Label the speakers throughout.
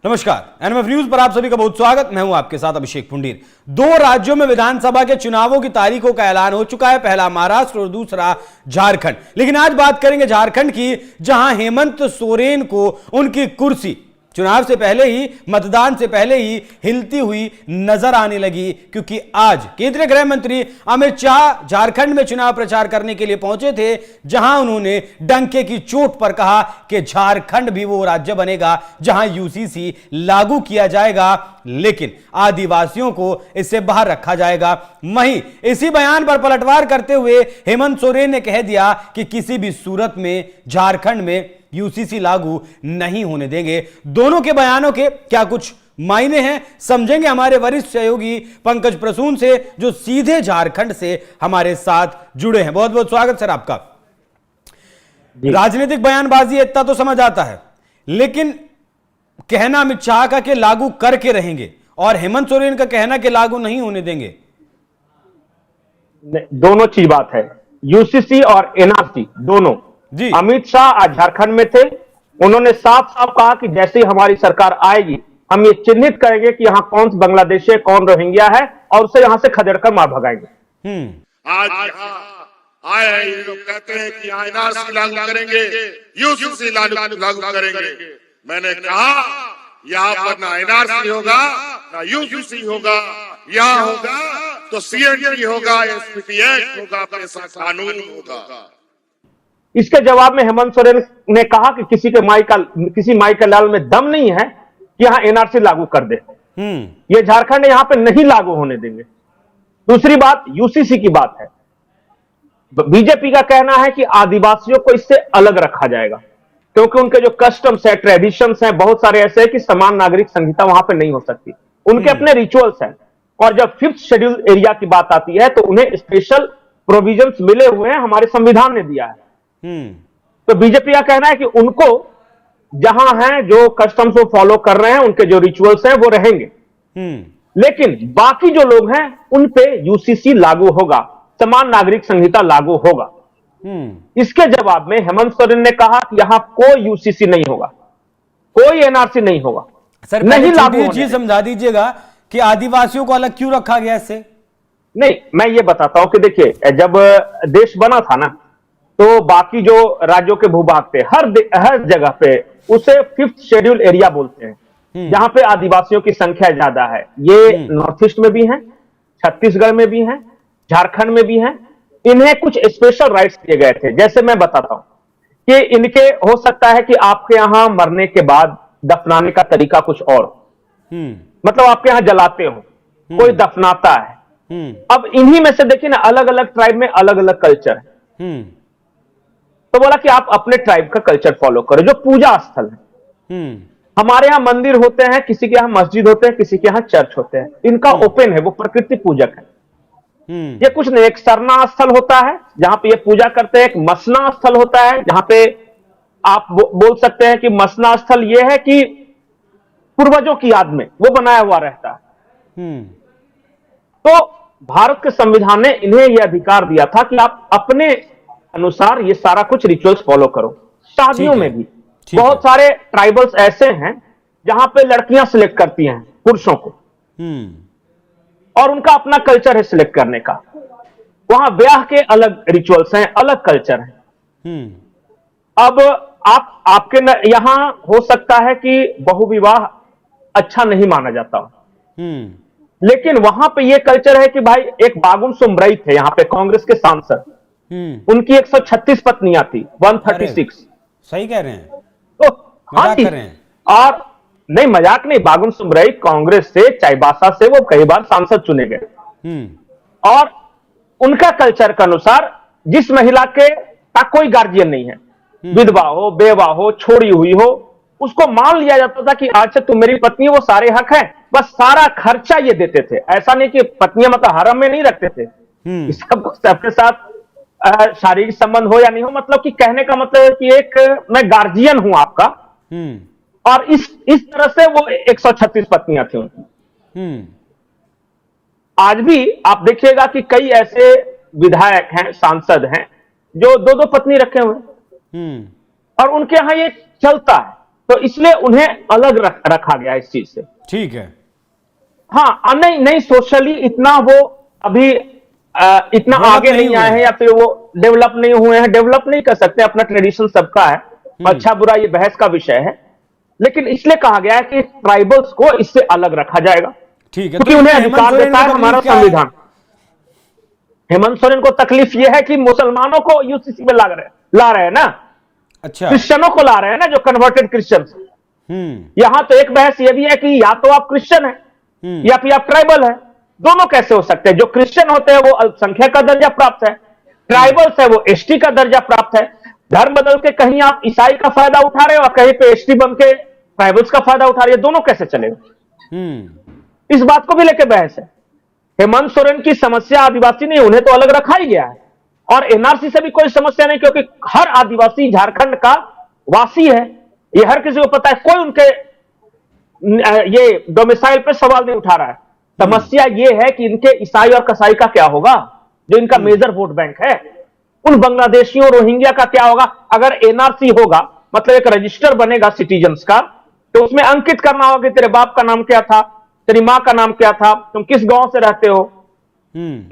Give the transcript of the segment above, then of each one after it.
Speaker 1: नमस्कार, NMF news पर आप सभी का बहुत स्वागत। मैं हूं आपके साथ अभिषेक पुंडीर। दो राज्यों में विधानसभा के चुनावों की तारीखों का ऐलान हो चुका है, पहला महाराष्ट्र और दूसरा झारखंड। लेकिन आज बात करेंगे झारखंड की, जहां हेमंत सोरेन को उनकी कुर्सी चुनाव से पहले ही, मतदान से पहले ही हिलती हुई नजर आने लगी, क्योंकि आज केंद्रीय गृह मंत्री अमित शाह झारखंड में चुनाव प्रचार करने के लिए पहुंचे थे, जहां उन्होंने डंके की चोट पर कहा कि झारखंड भी वो राज्य बनेगा जहां यूसीसी लागू किया जाएगा, लेकिन आदिवासियों को इससे बाहर रखा जाएगा। वहीं इसी बयान पर पलटवार करते हुए हेमंत सोरेन ने कह दिया कि किसी भी सूरत में झारखंड में यूसीसी लागू नहीं होने देंगे। दोनों के बयानों के क्या कुछ मायने हैं, समझेंगे हमारे वरिष्ठ सहयोगी पंकज प्रसून से, जो सीधे झारखंड से हमारे साथ जुड़े हैं। बहुत बहुत स्वागत सर आपका। राजनीतिक बयानबाजी इतना तो समझ आता है, लेकिन कहना अमित शाह का कि लागू करके रहेंगे और हेमंत सोरेन का कहना कि लागू नहीं होने देंगे,
Speaker 2: दोनों चीज बात है। यूसीसी और एनआरसी दोनों
Speaker 1: जी।
Speaker 2: अमित शाह आज झारखंड में थे, उन्होंने साफ साफ कहा कि जैसे ही हमारी सरकार आएगी हम ये चिन्हित करेंगे कि यहाँ कौन बांग्लादेशी है, कौन रोहिंग्या है, और उसे यहाँ से खदेड़कर मार भगाएंगे।
Speaker 3: आज यहाँ आए हैं ये लोग कहते हैं कि यहाँ एनआरसी लागू करेंगे, यूसीसी लागू करेंगे। मैंने कहा यहाँ पर ना एनआरसी होगा ना यूसीसी होगा, यहाँ होगा तो सीएनटी होगा, एसपीटी एक्ट होगा, पैसा कानून होगा।
Speaker 2: इसके जवाब में हेमंत सोरेन ने कहा कि किसी माई का लाल में दम नहीं है कि यहां एनआरसी लागू कर दे। ये झारखंड यहां पे नहीं लागू होने देंगे। दूसरी बात यूसीसी की बात है। बीजेपी का कहना है कि आदिवासियों को इससे अलग रखा जाएगा, क्योंकि उनके जो कस्टम्स है, ट्रेडिशंस हैं, बहुत सारे ऐसे हैं कि समान नागरिक संहिता वहां पे नहीं हो सकती। उनके अपने रिचुअल्स हैं, और जब 5th शेड्यूल एरिया की बात आती है तो उन्हें स्पेशल प्रोविजंस मिले हुए हैं, हमारे संविधान ने दिया है। तो बीजेपी का कहना है कि उनको जहां हैं, जो कस्टम्स वो फॉलो कर रहे हैं, उनके जो रिचुअल्स हैं वो रहेंगे, लेकिन बाकी जो लोग हैं उन पे यूसीसी लागू होगा, समान नागरिक संहिता लागू होगा। इसके जवाब में हेमंत सोरेन ने कहा कि यहां कोई यूसीसी नहीं होगा, कोई एनआरसी नहीं होगा।
Speaker 1: सर नहीं लागू चीज समझा दीजिएगा कि आदिवासियों को अलग क्यों रखा गया इससे।
Speaker 2: नहीं, मैं ये बताता हूं कि देखिए, जब देश बना था ना, तो बाकी जो राज्यों के भूभाग थे, हर जगह पे उसे 5th शेड्यूल एरिया बोलते हैं, जहां पे आदिवासियों की संख्या ज्यादा है। ये नॉर्थ ईस्ट में भी है, छत्तीसगढ़ में भी है, झारखंड में भी है। इन्हें कुछ स्पेशल राइट्स दिए गए थे। जैसे मैं बताता हूं कि इनके हो सकता है कि आपके यहां मरने के बाद दफनाने का तरीका कुछ और, मतलब आपके यहां जलाते हो, कोई दफनाता है। अब इन्हीं में से देखिए ना, अलग अलग ट्राइब में अलग अलग कल्चर है। तो बोला कि आप अपने ट्राइब का कल्चर फॉलो करो, जो पूजा स्थल है। हमारे यहां मंदिर होते हैं, किसी के यहां मस्जिद होते हैं, किसी के यहां चर्च होते हैं। इनका ओपन है, वो प्रकृति पूजक है। ये कुछ नहीं, एक सरना स्थल होता है जहां पे ये पूजा करते हैं, एक मसना स्थल होता है जहां पे आप बोल सकते हैं कि मसना स्थल ये है कि पूर्वजों की याद में वो बनाया हुआ रहता है। तो भारत के संविधान ने इन्हें यह अधिकार दिया था कि आप अपने अनुसार ये सारा कुछ रिचुअल्स फॉलो करो। शादियों में भी बहुत सारे ट्राइबल्स ऐसे हैं जहां पे लड़कियां सिलेक्ट करती हैं पुरुषों को, और उनका अपना कल्चर है सिलेक्ट करने का। वहां ब्याह के अलग रिचुअल्स हैं, अलग कल्चर है। अब आपके यहां हो सकता है कि बहुविवाह अच्छा नहीं माना जाता हो, लेकिन वहां पे ये कल्चर है कि भाई, एक बागुन सुमरई थे यहां पे, कांग्रेस के सांसद, उनकी 136 पत्नियां थी, 136।
Speaker 1: सही कह रहे हैं,
Speaker 2: तो
Speaker 1: मजाक कर रहे हैं।
Speaker 2: और नहीं, मजाक नहीं, बागुन सुमरई कांग्रेस से, चाईबासा से वो कई बार सांसद चुने गए। और उनका कल्चर के अनुसार जिस महिला के का कोई गार्जियन नहीं है, विधवा हो, बेवा हो, छोड़ी हुई हो, उसको मान लिया जाता था कि आज से तुम मेरी पत्नी, वो सारे हक है, बस सारा खर्चा ये देते थे। ऐसा नहीं कि पत्नियां मतलब हरम में नहीं रखते थे, सबके साथ शारीरिक संबंध हो या नहीं हो, मतलब कि कहने का मतलब है कि एक मैं गार्जियन हूं आपका। और इस तरह से वो 136 पत्नियां थी उनकी। आज भी आप देखिएगा कि कई ऐसे विधायक हैं, सांसद हैं, जो 2-2 पत्नी रखे हुए, और उनके यहां ये चलता है। तो इसलिए उन्हें अलग रखा गया इस चीज से।
Speaker 1: ठीक है।
Speaker 2: हाँ, नहीं नहीं, सोशली इतना वो अभी इतना आगे नहीं आए हैं, या फिर वो डेवलप नहीं हुए हैं। डेवलप नहीं कर सकते, अपना ट्रेडिशन सबका है, अच्छा बुरा ये बहस का विषय है, लेकिन इसलिए कहा गया है कि ट्राइबल्स को इससे अलग रखा जाएगा।
Speaker 1: ठीक है,
Speaker 2: क्योंकि उन्हें अधिकार देता है हमारा संविधान। हेमंत सोरेन को तकलीफ यह है कि मुसलमानों को यूसीसी में ला रहे हैं ना।
Speaker 1: अच्छा,
Speaker 2: क्रिश्चियनों को ला रहे हैं ना, जो कन्वर्टेड क्रिश्चियंस। यहां तो एक बहस यह भी है कि या तो आप क्रिश्चियन है या फिर आप ट्राइबल है। दोनों कैसे हो सकते हैं? जो क्रिश्चियन होते हैं वो अल्पसंख्यक का दर्जा प्राप्त है, ट्राइबल्स है वो एसटी का दर्जा प्राप्त है। धर्म बदल के कहीं आप ईसाई का फायदा उठा रहे हो और कहीं पे एसटी बन के ट्राइबल्स का फायदा उठा रहे हो। दोनों कैसे चलेगा? इस बात को भी लेकर बहस है। हेमंत सोरेन की समस्या आदिवासी नहीं, उन्हें तो अलग रखा ही गया है, और एनआरसी से भी कोई समस्या नहीं, क्योंकि हर आदिवासी झारखंड का वासी है। ये हर किसी को पता है, कोई उनके ये डोमिसाइल पे सवाल नहीं उठा रहा है। समस्या ये है कि इनके ईसाई और कसाई का क्या होगा, जो इनका मेजर वोट बैंक है। उन बांग्लादेशियों रोहिंग्या का क्या होगा? अगर एनआरसी होगा, मतलब एक रजिस्टर बनेगा सिटीजन्स का, तो उसमें अंकित करना होगा कि तेरे बाप का नाम क्या था, तेरी मां का नाम क्या था, तुम किस गांव से रहते हो।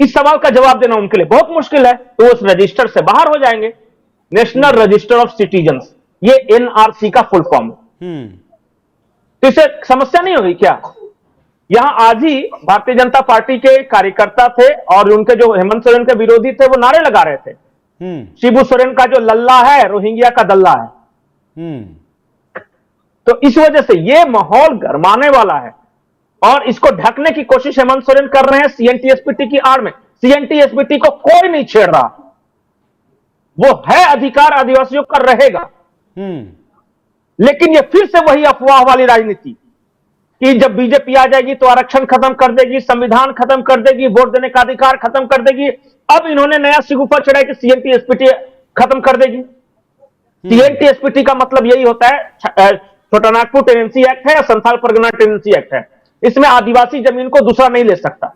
Speaker 2: इस सवाल का जवाब देना उनके लिए बहुत मुश्किल है, तो उस रजिस्टर से बाहर हो जाएंगे। नेशनल रजिस्टर ऑफ सिटीजन्स, ये एनआरसी का फुल फॉर्म है। तो इससे समस्या नहीं होगी क्या? यहां आज ही भारतीय जनता पार्टी के कार्यकर्ता थे और उनके जो हेमंत सोरेन के विरोधी थे वो नारे लगा रहे थे, शिबू सोरेन का जो लल्ला है रोहिंग्या का दल्ला है। तो इस वजह से ये माहौल गरमाने वाला है, और इसको ढकने की कोशिश हेमंत सोरेन कर रहे हैं सीएनटी-एसपीटी की आड़ में। सीएनटी-एसपीटी को कोई नहीं छेड़ रहा, वो है अधिकार आदिवासियों का रहेगा। लेकिन ये फिर से वही अफवाह वाली राजनीति कि जब बीजेपी आ जाएगी तो आरक्षण खत्म कर देगी, संविधान खत्म कर देगी, वोट देने का अधिकार खत्म कर देगी। अब इन्होंने नया सिगुफा चढ़ाया कि सीएनटी-एसपीटी खत्म कर देगी। सीएनटी-एसपीटी का मतलब यही होता है, छोटा नागपुर टेनेंसी एक्ट है या संथाल परगना टेनेंसी एक्ट है, इसमें आदिवासी जमीन को दूसरा नहीं ले सकता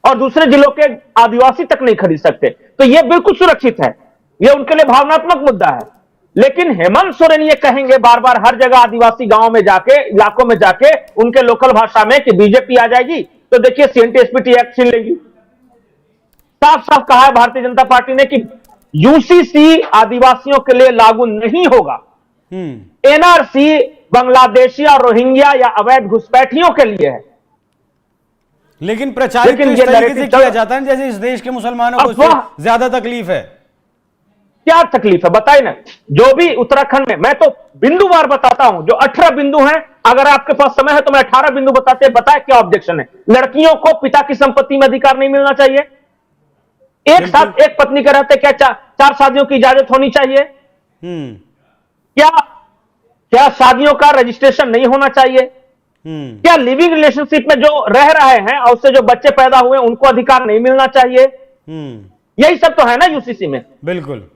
Speaker 2: और दूसरे जिलों के आदिवासी तक नहीं खरीद सकते। तो यह बिल्कुल सुरक्षित है, यह उनके लिए भावनात्मक मुद्दा है। लेकिन हेमंत सोरेन ये कहेंगे बार बार हर जगह आदिवासी गांव में जाके, इलाकों में जाके उनके लोकल भाषा में कि बीजेपी आ जाएगी तो देखिए सीएनटी-एसपीटी एक्ट छीन लेगी। साफ साफ कहा है भारतीय जनता पार्टी ने कि यूसीसी आदिवासियों के लिए लागू नहीं होगा। एनआरसी बांग्लादेशी और रोहिंग्या या अवैध घुसपैठियों के लिए है।
Speaker 1: लेकिन प्रचारित तो इस तरीके से किया जाता है जैसे इस देश के मुसलमानों को इससे ज्यादा तकलीफ है।
Speaker 2: क्या तकलीफ है बताइए ना? जो भी उत्तराखंड में, मैं तो बिंदुवार बताता हूं, जो 18 बिंदु हैं, अगर आपके पास समय है तो मैं 18 बिंदु बताए क्या ऑब्जेक्शन है। लड़कियों को पिता की संपत्ति में अधिकार नहीं मिलना चाहिए, एक साथ एक पत्नी के रहते क्या 4 शादियों की इजाजत होनी चाहिए, क्या शादियों का रजिस्ट्रेशन नहीं होना चाहिए, क्या लिविंग रिलेशनशिप में जो रह रहे हैं और उससे जो बच्चे पैदा हुए उनको अधिकार नहीं मिलना चाहिए। यही सब तो है ना यूसीसी में।
Speaker 1: बिल्कुल,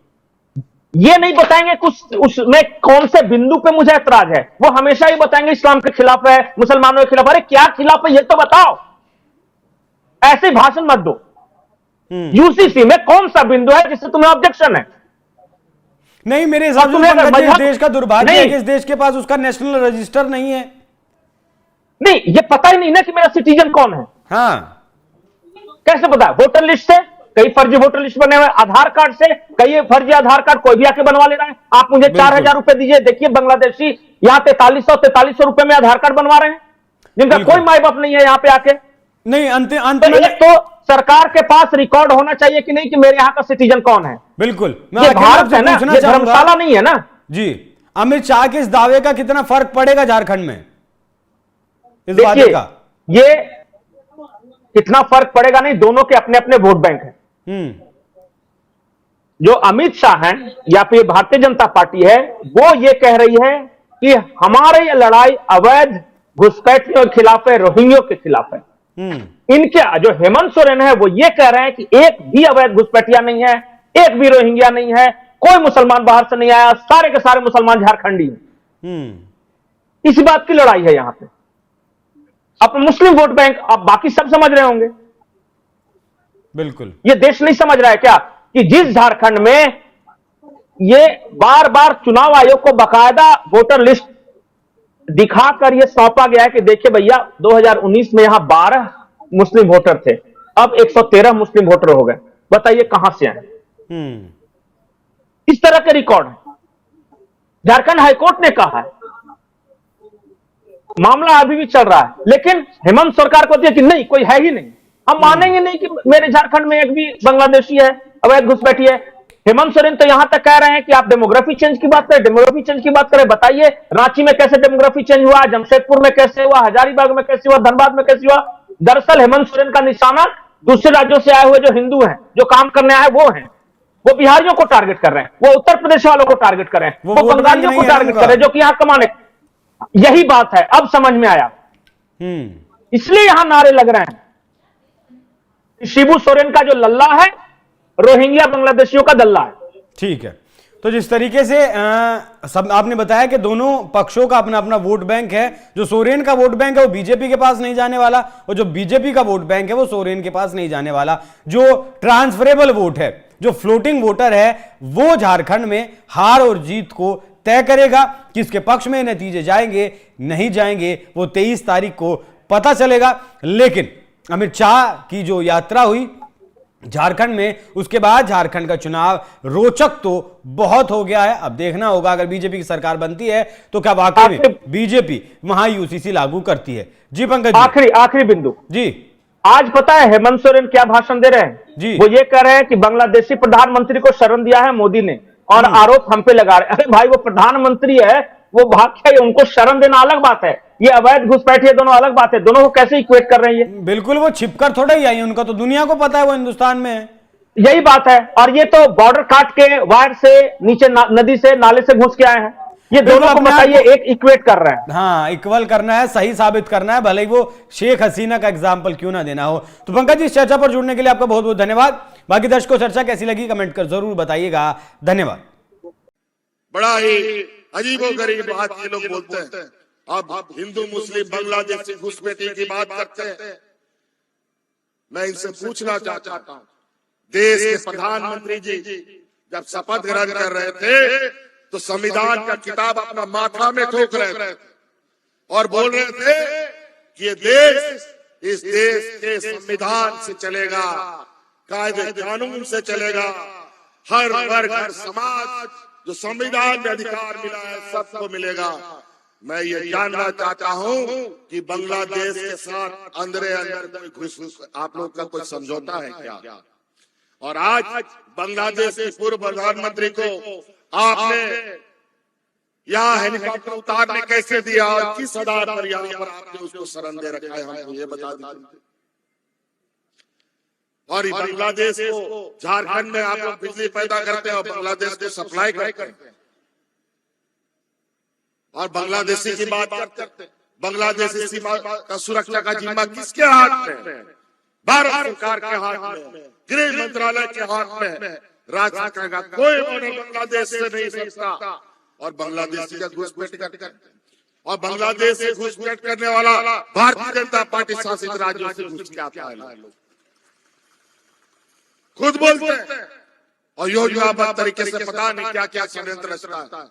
Speaker 2: ये नहीं बताएंगे कुछ उसमें कौन से बिंदु पे मुझे ऐतराज है। वो हमेशा ही बताएंगे इस्लाम के खिलाफ है, मुसलमानों के खिलाफ। अरे क्या खिलाफ है ये तो बताओ, ऐसे भाषण मत दो। यूसीसी में कौन सा बिंदु है जिससे तुम्हें ऑब्जेक्शन है?
Speaker 1: नहीं, मेरे हिसाब से इस देश का दुर्भाग्य है कि इस देश के पास उसका नेशनल रजिस्टर नहीं है।
Speaker 2: नहीं, ये पता ही नहीं ना कि मेरा सिटीजन कौन है।
Speaker 1: हाँ,
Speaker 2: कैसे पता? वोटर लिस्ट से कई फर्जी वोटर लिस्ट बने हुए, आधार कार्ड से कई फर्जी आधार कार्ड कोई भी आके बनवा ले रहा है। आप मुझे 4000 रुपए दीजिए, देखिए बांग्लादेशी यहाँ 4300 रुपए में आधार कार्ड बनवा रहे हैं, जिनका कोई माई बाप नहीं है यहाँ पे आके।
Speaker 1: नहीं, अंत में
Speaker 2: एक तो सरकार के पास रिकॉर्ड होना चाहिए कि नहीं कि मेरे यहाँ का सिटीजन कौन है।
Speaker 1: बिल्कुल,
Speaker 2: ये भारत है ना, ये धर्मशाला नहीं है ना जी।
Speaker 1: अमित शाह के इस दावे का कितना फर्क पड़ेगा झारखंड में इस वादे का?
Speaker 2: ये कितना फर्क पड़ेगा नहीं, दोनों के अपने अपने वोट बैंक हैं। जो अमित शाह हैं या फिर भारतीय जनता पार्टी है, वो ये कह रही है कि हमारी ये लड़ाई अवैध घुसपैठियों के खिलाफ है, रोहिंग्यों के खिलाफ है। इनके जो हेमंत सोरेन है वो ये कह रहे हैं कि एक भी अवैध घुसपैठिया नहीं है, एक भी रोहिंग्या नहीं है, कोई मुसलमान बाहर से नहीं आया, सारे के सारे मुसलमान झारखंडी हैं। इसी बात की लड़ाई है यहां पे। अब मुस्लिम वोट बैंक, आप बाकी सब समझ रहे होंगे।
Speaker 1: बिल्कुल,
Speaker 2: ये देश नहीं समझ रहा है क्या कि जिस झारखंड में ये बार बार चुनाव आयोग को बकायदा वोटर लिस्ट दिखाकर ये सौंपा गया है कि देखिए भैया 2019 में यहां 12 मुस्लिम वोटर थे, अब 113 मुस्लिम वोटर हो गए, बताइए कहां से आए। इस तरह के रिकॉर्ड है। झारखंड हाईकोर्ट ने कहा है, मामला अभी भी चल रहा है, लेकिन हेमंत सरकार को दिया कि नहीं, कोई है ही नहीं, हम मानेंगे नहीं कि मेरे झारखंड में एक भी बांग्लादेशी है, अवैध घुसपैठी है। हेमंत सोरेन तो यहां तक कह रहे हैं कि आप डेमोग्राफी चेंज की बात करें, डेमोग्राफी चेंज की बात करें, बताइए रांची में कैसे डेमोग्राफी चेंज हुआ, जमशेदपुर में कैसे हुआ, हजारीबाग में कैसे हुआ, धनबाद में कैसे हुआ। दरअसल हेमंत सोरेन का निशाना दूसरे राज्यों से आए हुए जो हिंदू हैं, जो काम करने आए वो हैं, वो बिहारियों को टारगेट कर रहे हैं, वो उत्तर प्रदेश वालों को टारगेट कर रहे हैं, वो बंगालियों को टारगेट कर रहे हैं जो कि यहां कमाने। यही बात है, अब समझ में आया, इसलिए यहां नारे लग रहे हैं। शिबू सोरेन का जो लल्ला है, रोहिंग्या बांग्लादेशियों का दल्ला है।
Speaker 1: ठीक है, तो जिस तरीके से सब आपने बताया कि दोनों पक्षों का अपना अपना वोट बैंक है, जो सोरेन का वोट बैंक है वो बीजेपी के पास नहीं जाने वाला, और जो बीजेपी का वोट बैंक है वो सोरेन के पास नहीं जाने वाला। जो ट्रांसफरेबल वोट है, जो फ्लोटिंग वोटर है, वो झारखंड में हार और जीत को तय करेगा। किसके पक्ष में नतीजे जाएंगे नहीं जाएंगे वो 23 तारीख को पता चलेगा। लेकिन अमित शाह की जो यात्रा हुई झारखंड में, उसके बाद झारखंड का चुनाव रोचक तो बहुत हो गया है। अब देखना होगा अगर बीजेपी की सरकार बनती है तो क्या वाकई में बीजेपी वहां यूसीसी लागू करती है। जी पंकज,
Speaker 2: आखिरी बिंदु
Speaker 1: जी,
Speaker 2: आज पता है हेमंत सोरेन क्या भाषण दे रहे हैं
Speaker 1: जी,
Speaker 2: वो ये कह रहे हैं कि बांग्लादेशी प्रधानमंत्री को शरण दिया है मोदी ने और आरोप हम पे लगा रहे। अरे भाई, वो प्रधानमंत्री है, वो भाग्य है, उनको शरण देना अलग बात है, ये अवैध घुसपैठी दोनों अलग बात है। दोनों को कैसे इक्वेट कर रही है? बिल्कुल,
Speaker 1: वो छिपकर थोड़ा ही आई, उनका तो दुनिया को पता है वो हिंदुस्तान में है।
Speaker 2: यही बात है। और ये तो बॉर्डर काट के वायर से नीचे नदी से नाले से घुस के आए हैं। ये दोनों को बताइए, एक इक्वेट कर रहे हैं।
Speaker 1: हाँ, इक्वल करना है, सही साबित करना है, भले ही वो शेख हसीना का एग्जाम्पल क्यों ना देना हो। तो पंकज जी, इस चर्चा पर जुड़ने के लिए आपका बहुत बहुत धन्यवाद। बाकी दर्शकों को चर्चा कैसी लगी कमेंट कर जरूर बताइएगा। धन्यवाद।
Speaker 3: बड़ा ही अजीबोगरीब बात ये लोग बोलते हैं। अब हिंदू मुस्लिम बांग्लादेशी घुसपैठी की बात करते हैं। मैं इनसे पूछना चाहता हूं, देश के प्रधानमंत्री जी जब शपथ ग्रहण कर रहे थे तो संविधान का किताब अपना माथा में ठोक रहे थे और बोल रहे थे कि ये देश इस देश के संविधान से चलेगा, कायदे कानून से चलेगा, हर वर्ग हर समाज जो संविधान में अधिकार मिला है सबको मिलेगा। मैं ये जानना चाहता हूं कि बांग्लादेश के साथ अंदर कोई घुस आप लोग का कोई समझौता है क्या? और आज बांग्लादेश के पूर्व प्रधानमंत्री को आपने यहाँ हेलीकॉप्टर उतारने कैसे दिया और किस आधार पर यहाँ पर आपने उसको शरण दे रखा है, हमको ये बता दीजिए। और बांग्लादेश को झारखंड में आप लोग बिजली पैदा करते हैं और बांग्लादेश को सप्लाई करते हैं। और बांग्लादेशी की बात करते हैं, बांग्लादेशी सीमा का सुरक्षा का जिम्मा किसके हाथ में? भारत सरकार के हाथ में, गृह मंत्रालय के हाथ में। राज्य का कोई बॉर्डर बांग्लादेश से नहीं सकता। और बांग्लादेशी का घुसपैठ करते हैं और बांग्लादेश से घुसपैठ करने वाला भारतीय जनता पार्टी शासित राज्यों से घुस के आता है, लोग खुद बोलते हैं। और योजनाबद्ध तरीके से पता नहीं क्या क्या षड्यंत्र रचता है।